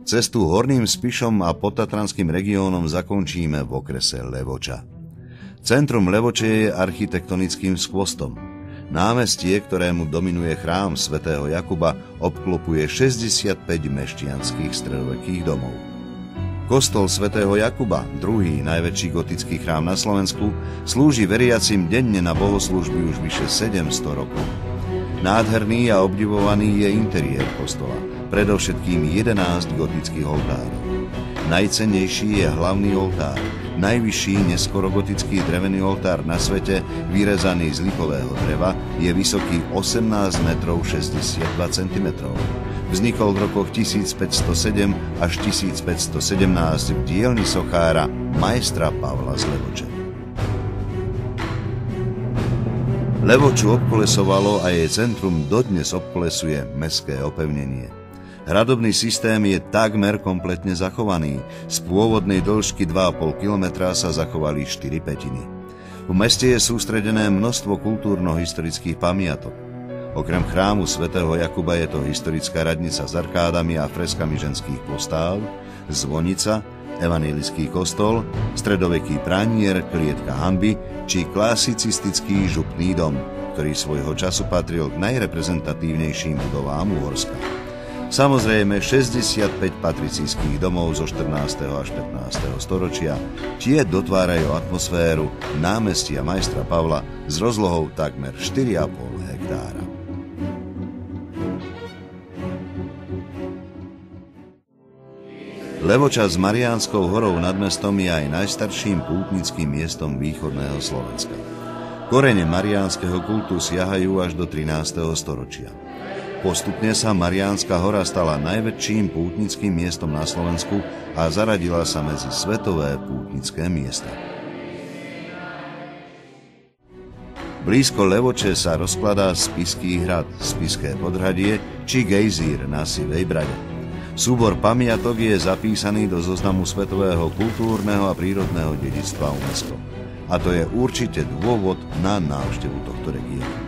Cestu Horným Spišom a podtatranským regiónom zakončíme v okrese Levoča. Centrum Levoče je architektonickým skvostom. Námestie, ktorému dominuje chrám svätého Jakuba, obklopuje 65 mešťanských stredovekých domov. Kostol svätého Jakuba, druhý najväčší gotický chrám na Slovensku, slúži veriacim denne na bohoslúžby už vyše 700 rokov. Nádherný a obdivovaný je interiér kostola, predovšetkým 11 gotických oltárov. Najcennejší je hlavný oltár, najvyšší neskorogotický drevený oltár na svete, vyrezaný z lipového dreva, je vysoký 18 metrov 62 cm. Vznikol v rokoch 1507 až 1517 v dielni sochára majstra Pavla z Levoče. Levoču obkolesovalo a jej centrum dodnes obkolesuje mestské opevnenie. Hradobný systém je takmer kompletne zachovaný. Z pôvodnej dĺžky 2,5 km sa zachovali 4/5. V meste je sústredené množstvo kultúrno-historických pamiatok. Okrem chrámu svätého Jakuba je to historická radnica s arkádami a freskami ženských postáv, zvonica, evanjelický kostol, stredoveký pranier, klietka hanby či klasicistický župný dom, ktorý svojho času patril k najreprezentatívnejším budovám Uhorska. Samozrejme 65 patricijských domov zo 14. až 15. storočia tie dotvárajú atmosféru námestia majstra Pavla s rozlohou takmer 4,5 hektára. Levoča s Mariánskou horou nad mestom je aj najstarším pútnickým miestom východného Slovenska. Korene mariánskeho kultu siahajú až do 13. storočia. Postupne sa Mariánska hora stala najväčším pútnickým miestom na Slovensku a zaradila sa medzi svetové pútnické miesta. Blízko Levoče sa rozkladá Spišský hrad, Spišské podhradie či gejzír na Sivej Brade. Súbor pamiatok je zapísaný do zoznamu svetového kultúrneho a prírodného dedičstva UNESCO. A to je určite dôvod na návštevu tohto regiónu.